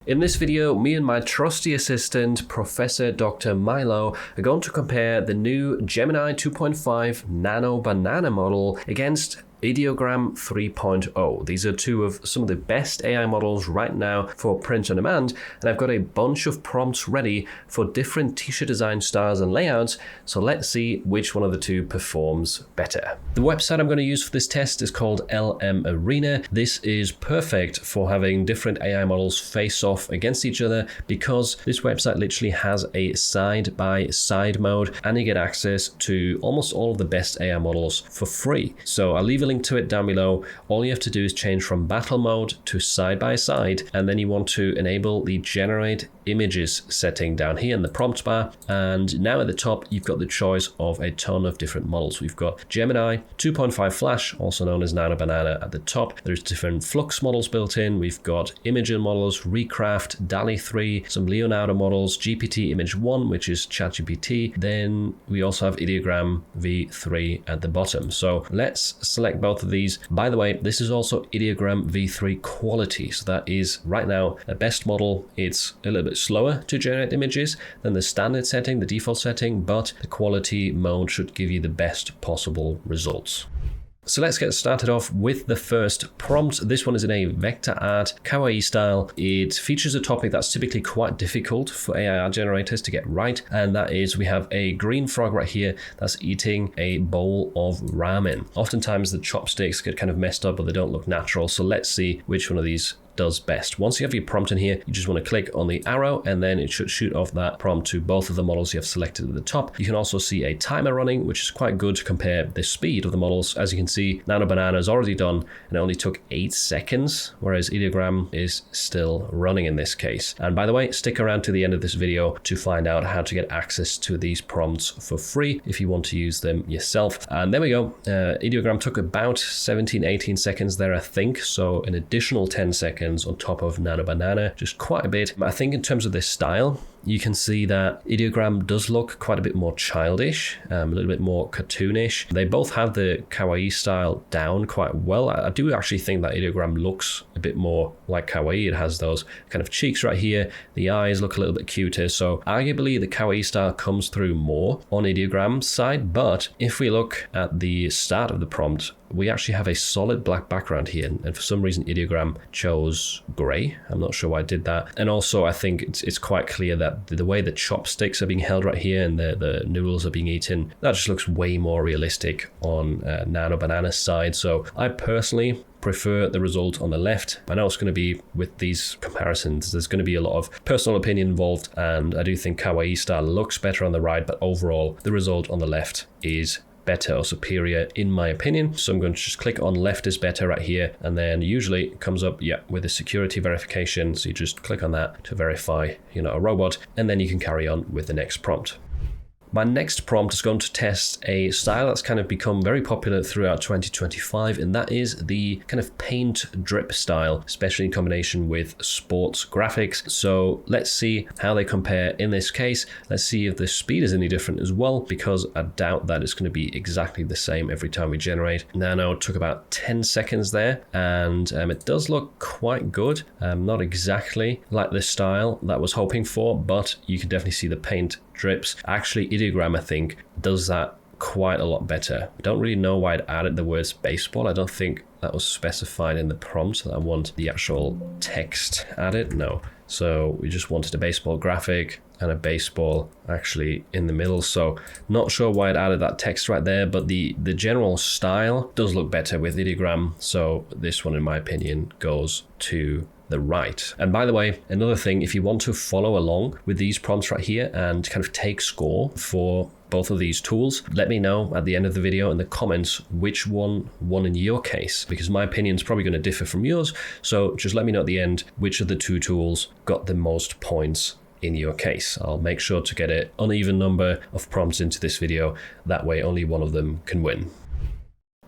In this video, me and my trusty assistant, Professor Dr. Milo, are going to compare the new Gemini 2.5 Nano Banana model against Ideogram 3.0. These are two of some of the best AI models right now for print on demand, and I've got a bunch of prompts ready for different t-shirt design styles and layouts, so let's see which one of the two performs better. The website I'm going to use for this test is called LM Arena. This is perfect for having different AI models face off against each other because this website literally has a side-by-side mode and you get access to almost all of the best AI models for free. So I'll leave a link to it down below. All you have to do is change from battle mode to side by side, and then you want to enable the generate images setting down here in the prompt bar. And now at the top, you've got the choice of a ton of different models. We've got Gemini 2.5 Flash, also known as Nano Banana at the top. There's different Flux models built in. We've got Imagen models, Recraft, DALL-E 3, some Leonardo models, GPT Image 1, which is ChatGPT. Then we also have Ideogram V3 at the bottom. So let's select both of these. By the way, this is also Ideogram V3 quality. So that is right now a best model. It's a little bit slower to generate images than the standard setting, the default setting, but the quality mode should give you the best possible results. So let's get started off with the first prompt. This one is in a vector art kawaii style. It features a topic that's typically quite difficult for AI art generators to get right, and that is we have a green frog right here that's eating a bowl of ramen. Oftentimes the chopsticks get kind of messed up or they don't look natural, so let's see which one of these does best. Once you have your prompt in here, you just want to click on the arrow and then it should shoot off that prompt to both of the models you have selected at the top. You can also see a timer running, which is quite good to compare the speed of the models. As you can see, Nano Banana is already done and it only took 8 seconds, whereas Ideogram is still running in this case. And by the way, stick around to the end of this video to find out how to get access to these prompts for free if you want to use them yourself. And there we go. Ideogram took about 17-18 seconds there, I think. So an additional 10 seconds on top of Nano Banana, just quite a bit. I think in terms of this style, you can see that Ideogram does look quite a bit more childish, a little bit more cartoonish. They both have the kawaii style down quite well. I do actually think that Ideogram looks a bit more like kawaii. It has those kind of cheeks right here. The eyes look a little bit cuter. So arguably the kawaii style comes through more on Ideogram's side. But if we look at the start of the prompt, we actually have a solid black background here, and for some reason Ideogram chose gray. I'm not sure why I did that. And also I think it's quite clear that the way the chopsticks are being held right here and the noodles are being eaten, that just looks way more realistic on Nano Banana's side. So I personally prefer the result on the left. I know it's going to be, with these comparisons, there's going to be a lot of personal opinion involved, and I do think kawaii style looks better on the right, but overall the result on the left is better or superior in my opinion. So I'm going to just click on left is better right here, and then usually it comes up with a security verification, so you just click on that to verify you're not a robot, and then you can carry on with the next prompt. My next prompt is going to test a style that's kind of become very popular throughout 2025, and that is the kind of paint drip style, especially in combination with sports graphics. So let's see how they compare in this case. Let's see if the speed is any different as well, because I doubt that it's going to be exactly the same every time we generate. Nano took about 10 seconds there, and it does look quite good. Not exactly like the style that I was hoping for, but you can definitely see the paint drips. Actually, Ideogram, I think, does that quite a lot better. I don't really know why it added the words baseball. I don't think that was specified in the prompt that I want the actual text added. No. So we just wanted a baseball graphic and a baseball actually in the middle. So not sure why it added that text right there, but the general style does look better with Ideogram. So this one, in my opinion, goes to the right. And by the way, another thing, if you want to follow along with these prompts right here and kind of take score for both of these tools, let me know at the end of the video in the comments which one won in your case, because my opinion is probably going to differ from yours. So just let me know at the end which of the two tools got the most points in your case. I'll make sure to get an uneven number of prompts into this video. That way only one of them can win.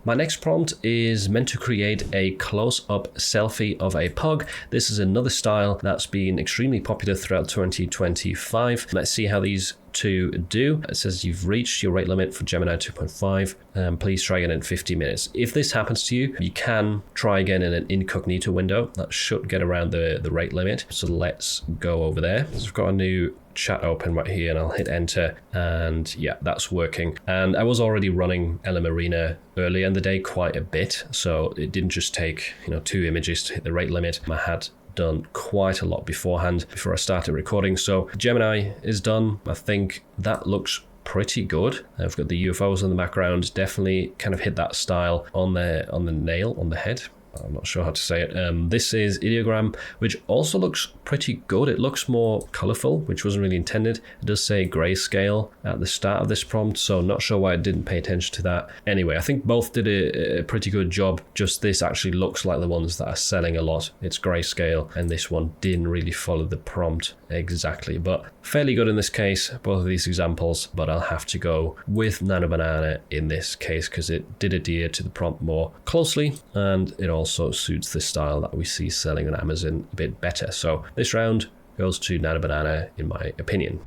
My next prompt is meant to create a close-up selfie of a pug. This is another style that's been extremely popular throughout 2025. Let's see how these to do. It says you've reached your rate limit for Gemini 2.5. Please try again in 50 minutes. If this happens to you, you can try again in an incognito window. That should get around the rate limit. So let's go over there. So we've got a new chat open right here, and I'll hit enter, and yeah, that's working. And I was already running Marina earlier in the day quite a bit, so it didn't just take 2 images to hit the rate limit. I had done quite a lot beforehand before I started recording. So Gemini is done. I think that looks pretty good. I've got the UFOs in the background, definitely kind of hit that style on the nail on the head. I'm not sure how to say it. This is Ideogram, which also looks pretty good. It looks more colorful, which wasn't really intended. It does say grayscale at the start of this prompt, so not sure why I didn't pay attention to that. Anyway, I think both did a pretty good job. Just this actually looks like the ones that are selling a lot. It's grayscale, and this one didn't really follow the prompt exactly, but fairly good in this case, both of these examples. But I'll have to go with Nano Banana in this case because it did adhere to the prompt more closely, and it also suits the style that we see selling on Amazon a bit better. So this round goes to Nano Banana in my opinion.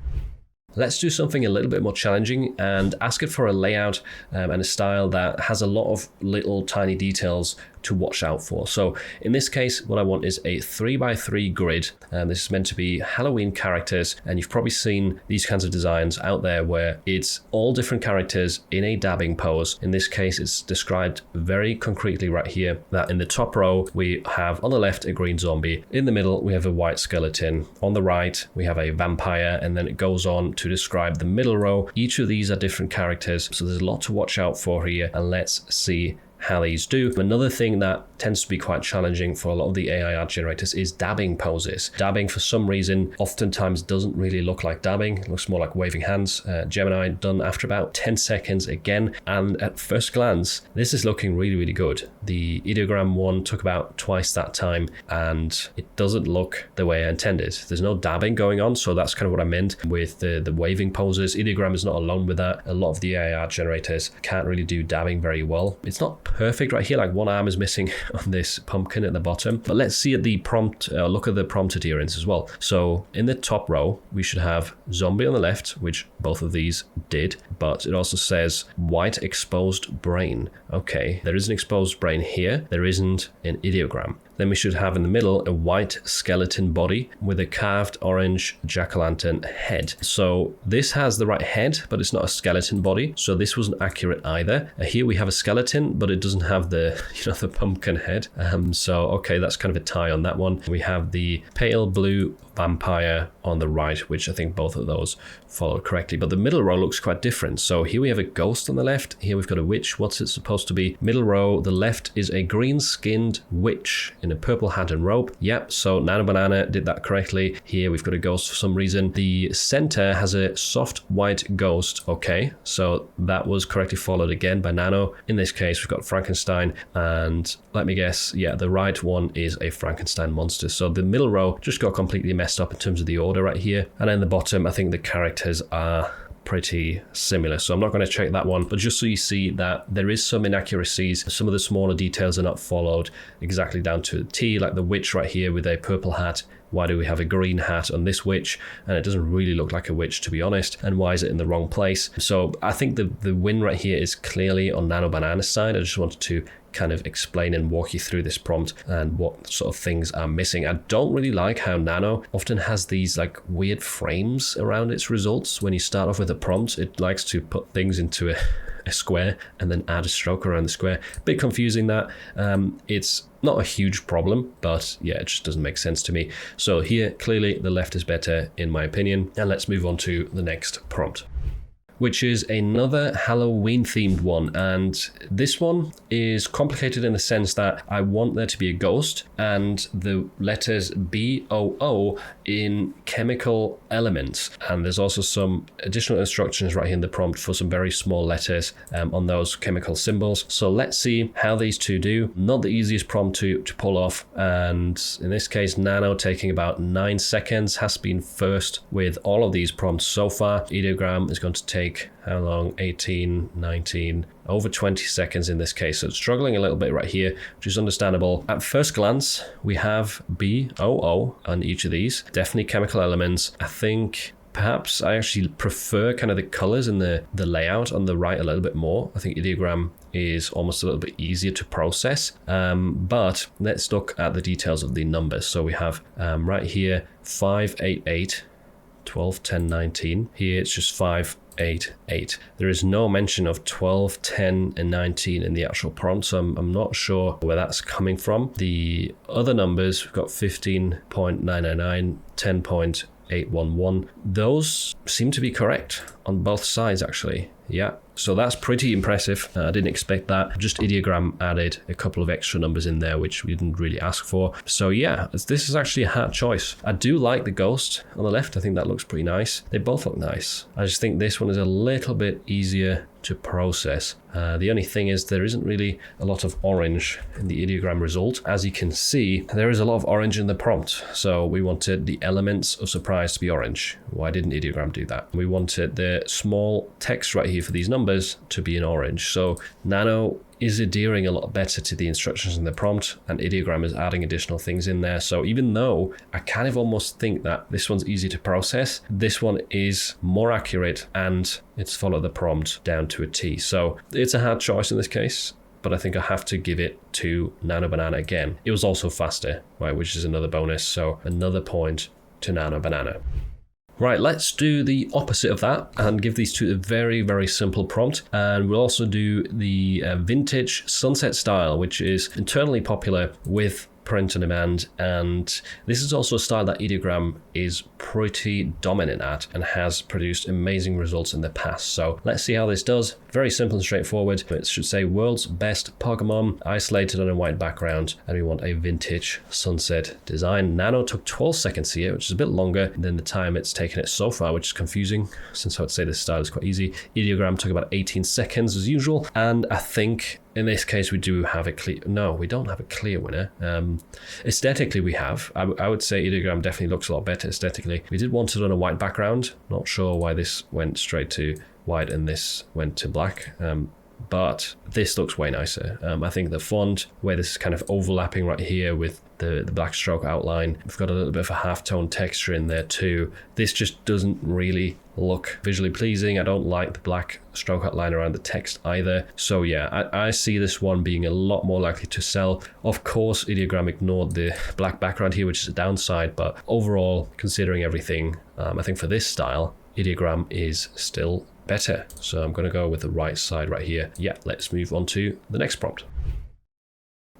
Let's do something a little bit more challenging and ask it for a layout and a style that has a lot of little tiny details to watch out for. So in this case, what I want is a 3x3 grid. And this is meant to be Halloween characters. And you've probably seen these kinds of designs out there where it's all different characters in a dabbing pose. In this case, it's described very concretely right here that in the top row, we have on the left a green zombie. In the middle, we have a white skeleton. On the right, we have a vampire. And then it goes on to describe the middle row. Each of these are different characters. So there's a lot to watch out for here. And let's see how these do. Another thing that tends to be quite challenging for a lot of the AI art generators is dabbing poses. Dabbing, for some reason, oftentimes doesn't really look like dabbing. It looks more like waving hands. Gemini done after about 10 seconds again. And at first glance, this is looking really, really good. The Ideogram one took about twice that time, and it doesn't look the way I intended. There's no dabbing going on, so that's kind of what I meant with the waving poses. Ideogram is not alone with that. A lot of the AI art generators can't really do dabbing very well. It's not perfect right here, like one arm is missing on this pumpkin at the bottom. But let's see at the prompt, look at the prompt adherence as well. So in the top row, we should have zombie on the left, which both of these did, but it also says white exposed brain. Okay, there is an exposed brain here. There isn't an ideogram. Then we should have in the middle a white skeleton body with a carved orange jack-o'-lantern head. So this has the right head, but it's not a skeleton body. So this wasn't accurate either. Here we have a skeleton, but it doesn't have the, the pumpkin head. So, okay, that's kind of a tie on that one. We have the pale blue vampire on the right, which I think both of those followed correctly. But the middle row looks quite different. So here we have a ghost on the left. Here we've got a witch. What's it supposed to be? Middle row, the left is a green-skinned witch in a purple hat and robe. Yep, so Nano Banana did that correctly. Here we've got a ghost for some reason. The center has a soft white ghost. Okay, so that was correctly followed again by Nano. In this case, we've got Frankenstein, and let me guess, yeah, the right one is a Frankenstein monster. So the middle row just got completely messed up in terms of the order right here. And then the bottom, I think the characters are pretty similar, so I'm not going to check that one, but just so you see that there is some inaccuracies. Some of the smaller details are not followed exactly down to the T, like the witch right here with a purple hat. Why do we have a green hat on this witch? And it doesn't really look like a witch, to be honest. And why is it in the wrong place? So I think the win right here is clearly on Nano Banana's side. I just wanted to kind of explain and walk you through this prompt and what sort of things are missing. I don't really like how Nano often has these like weird frames around its results. When you start off with a prompt, it likes to put things into a square and then add a stroke around the square. A bit confusing that. It's not a huge problem, but yeah, it just doesn't make sense to me. So here, clearly the left is better in my opinion. And let's move on to the next prompt, which is another Halloween themed one. And this one is complicated in the sense that I want there to be a ghost and the letters BOO in chemical elements. And there's also some additional instructions right here in the prompt for some very small letters on those chemical symbols. So let's see how these two do. Not the easiest prompt to pull off. And in this case, Nano taking about 9 seconds, has been first with all of these prompts so far. Ideogram is going to take how long? 18, 19, over 20 seconds in this case. So it's struggling a little bit right here, which is understandable. At first glance, we have BOO on each of these. Definitely chemical elements. I think Perhaps I actually prefer kind of the colors and the layout on the right a little bit more. I think Ideogram is almost a little bit easier to process. But let's look at the details of the numbers. So we have right here 5, 8, 8, 12, 10, 19. Here it's just 5, 8, 8. There is no mention of 12, 10, and 19 in the actual prompt, so I'm not sure where that's coming from. The other numbers, we've got 15.999, 10.811. Those seem to be correct on both sides, actually. Yeah, so that's pretty impressive. I didn't expect that. Just Ideogram added a couple of extra numbers in there, which we didn't really ask for. So yeah, this is actually a hard choice. I do like the ghost on the left. I think that looks pretty nice. They both look nice. I just think this one is a little bit easier to process. The only thing is there isn't really a lot of orange in the Ideogram result. As you can see, there is a lot of orange in the prompt. So we wanted the elements of surprise to be orange. Why didn't Ideogram do that? We wanted the small text right here for these numbers to be in orange. So Nano is adhering a lot better to the instructions in the prompt, and Ideogram is adding additional things in there. So even though I kind of almost think that this one's easy to process, this one is more accurate and it's followed the prompt down to a T. So it's a hard choice in this case, but I think I have to give it to Nano Banana again. It was also faster, right, which is another bonus. So another point to Nano Banana. Right, let's do the opposite of that and give these two a very, very simple prompt. And we'll also do the vintage sunset style, which is internally popular with print on demand, and this is also a style that Ideogram is pretty dominant at and has produced amazing results in the past. So let's see how this does. Very simple and straightforward. It should say world's best Pokemon isolated on a white background, and we want a vintage sunset design. Nano took 12 seconds here, which is a bit longer than the time it's taken it so far, which is confusing since I would say this style is quite easy. Ideogram took about 18 seconds as usual, and I think in this case, we do have a clear... No, we don't have a clear winner. Aesthetically, we have. I would say Ideogram definitely looks a lot better aesthetically. We did want it on a white background. Not sure why this went straight to white and this went to black. But this looks way nicer. I think the font, where this is kind of overlapping right here with the black stroke outline, we've got a little bit of a half-tone texture in there too. This just doesn't really look visually pleasing. I don't like the black stroke outline around the text either. So yeah, I see this one being a lot more likely to sell. Of course, Ideogram ignored the black background here, which is a downside, but overall, considering everything, I think for this style, Ideogram is still better. So I'm going to go with the right side right here. Yeah, let's move on to the next prompt.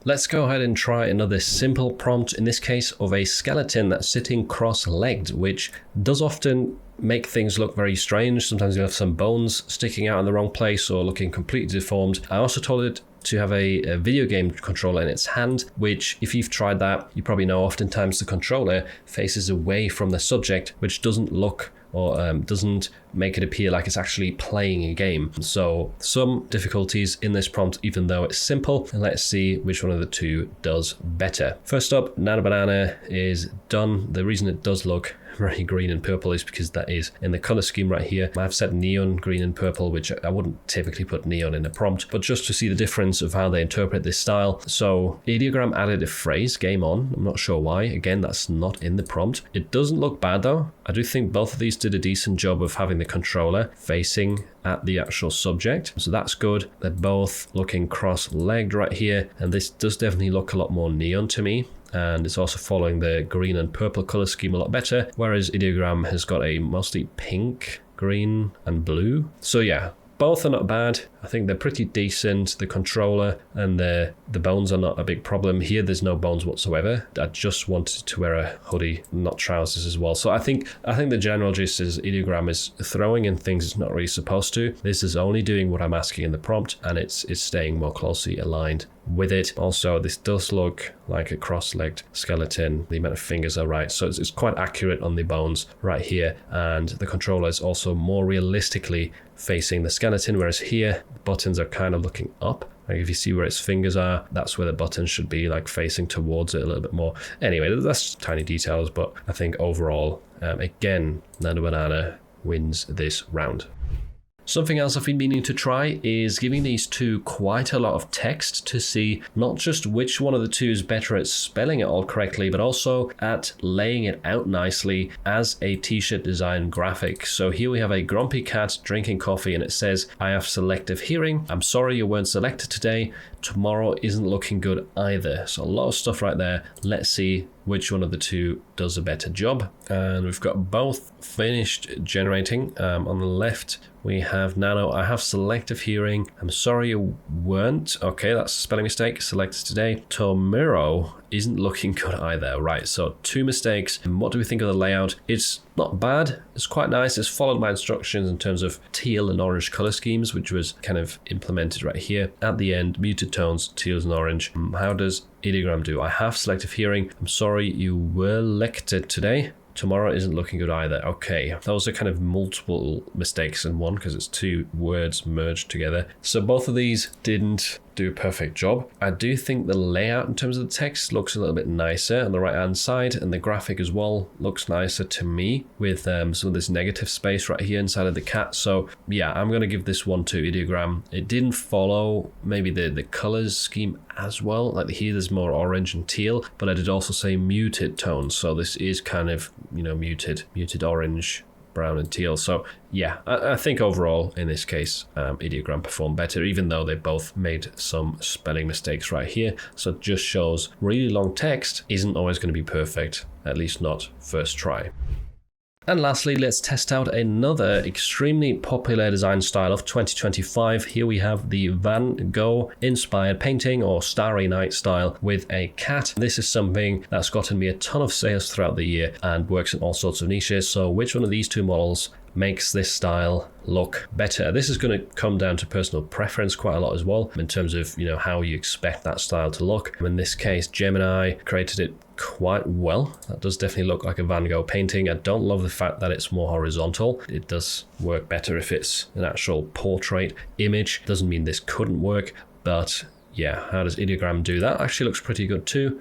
Let's go ahead and try another simple prompt, in this case of a skeleton that's sitting cross-legged, which does often make things look very strange. Sometimes you have some bones sticking out in the wrong place or looking completely deformed. I also told it to have a video game controller in its hand, which if you've tried that, you probably know oftentimes the controller faces away from the subject, which doesn't look or doesn't make it appear like it's actually playing a game. So some difficulties in this prompt, even though it's simple, and let's see which one of the two does better. First up, Nano Banana is done. The reason it does look very green and purple is because that is in the color scheme right here. I've set neon green and purple, which I wouldn't typically put neon in a prompt, but just to see the difference of how they interpret this style. So Ideogram added a phrase, game on. I'm not sure why. Again, that's not in the prompt. It doesn't look bad though. I do think both of these did a decent job of having the controller facing at the actual subject. So that's good. They're both looking cross-legged right here. And this does definitely look a lot more neon to me. And it's also following the green and purple color scheme a lot better, whereas Ideogram has got a mostly pink, green, and blue. So yeah, both are not bad. I think they're pretty decent. The controller and the bones are not a big problem. Here, there's no bones whatsoever. I just wanted to wear a hoodie, not trousers as well. So I think the general gist is Ideogram is throwing in things it's not really supposed to. This is only doing what I'm asking in the prompt, and it's staying more closely aligned with it. Also, this does look like a cross-legged skeleton. The amount of fingers are right, so it's quite accurate on the bones right here, and the controller is also more realistically facing the skeleton, whereas here the buttons are kind of looking up. Like if you see where its fingers are, that's where the buttons should be, like facing towards it a little bit more. Anyway, that's tiny details, but I think overall, again, Nano Banana wins this round. Something else I've been meaning to try is giving these two quite a lot of text to see not just which one of the two is better at spelling it all correctly, but also at laying it out nicely as a t-shirt design graphic. So here we have a grumpy cat drinking coffee and it says, "I have selective hearing. I'm sorry you weren't selected today. Tomorrow isn't looking good either." So a lot of stuff right there. Let's see which one of the two does a better job. And we've got both finished generating. On the left, we have Nano. "I have selective hearing. I'm sorry you weren't." Okay, that's a spelling mistake. Selected today. Tomorrow isn't looking good either. Right, so two mistakes. And what do we think of the layout? It's not bad. It's quite nice. It's followed my instructions in terms of teal and orange color schemes, which was kind of implemented right here. At the end, muted tones, teals and orange. How does Ideogram do? "I have selective hearing. I'm sorry you were elected today. Tomorrow isn't looking good either." Okay, those are kind of multiple mistakes in one because it's two words merged together. So both of these didn't do a perfect job. I do think the layout in terms of the text looks a little bit nicer on the right hand side, and the graphic as well looks nicer to me with some of this negative space right here inside of the cat. So yeah, I'm going to give this one to Ideogram. It didn't follow maybe the colors scheme as well. Like here there's more orange and teal, but I did also say muted tones. So this is kind of, you know, muted orange, brown and teal. So yeah, I think overall in this case Ideogram performed better, even though they both made some spelling mistakes right here. So it just shows really long text isn't always going to be perfect, at least not first try. And lastly, let's test out another extremely popular design style of 2025. Here we have the Van Gogh inspired painting or Starry Night style with a cat. This is something that's gotten me a ton of sales throughout the year and works in all sorts of niches. So which one of these two models makes this style look better? This is going to come down to personal preference quite a lot as well in terms of, you know, how you expect that style to look. In this case, Gemini created it quite well. That does definitely look like a Van Gogh painting. I don't love the fact that it's more horizontal. It does work better if it's an actual portrait image. Doesn't mean this couldn't work, but yeah, how does Ideogram do that? Actually looks pretty good too.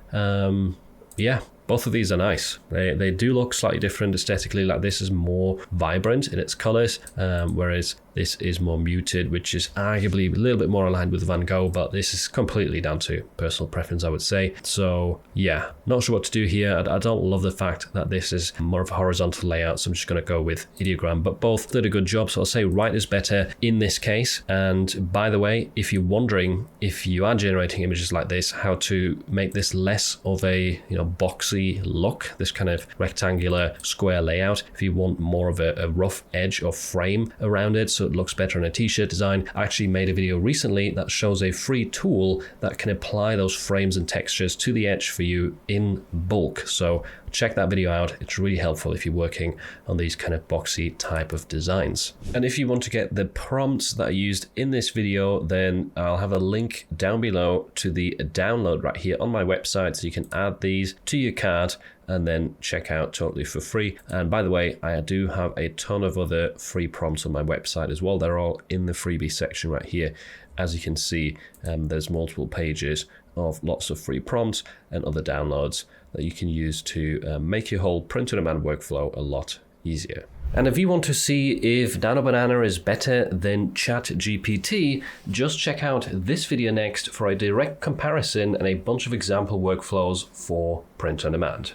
Yeah, both of these are nice. They do look slightly different aesthetically. Like this is more vibrant in its colors, whereas this is more muted, which is arguably a little bit more aligned with Van Gogh, but this is completely down to personal preference, I would say. So yeah, not sure what to do here. I don't love the fact that this is more of a horizontal layout, so I'm just going to go with Ideogram, but both did a good job. So I'll say right is better in this case. And by the way, if you're wondering if you are generating images like this, how to make this less of a, you know, boxy look, this kind of rectangular square layout, if you want more of a rough edge or frame around it so it looks better in a t-shirt design, I actually made a video recently that shows a free tool that can apply those frames and textures to the edge for you in bulk. So check that video out. It's really helpful if you're working on these kind of boxy type of designs. And if you want to get the prompts that I used in this video, then I'll have a link down below to the download right here on my website, so you can add these to your card and then check out totally for free. And by the way, I do have a ton of other free prompts on my website as well. They're all in the freebie section right here. As you can see, there's multiple pages of lots of free prompts and other downloads that you can use to make your whole print-on-demand workflow a lot easier. And if you want to see if Nano Banana is better than ChatGPT, just check out this video next for a direct comparison and a bunch of example workflows for print-on-demand.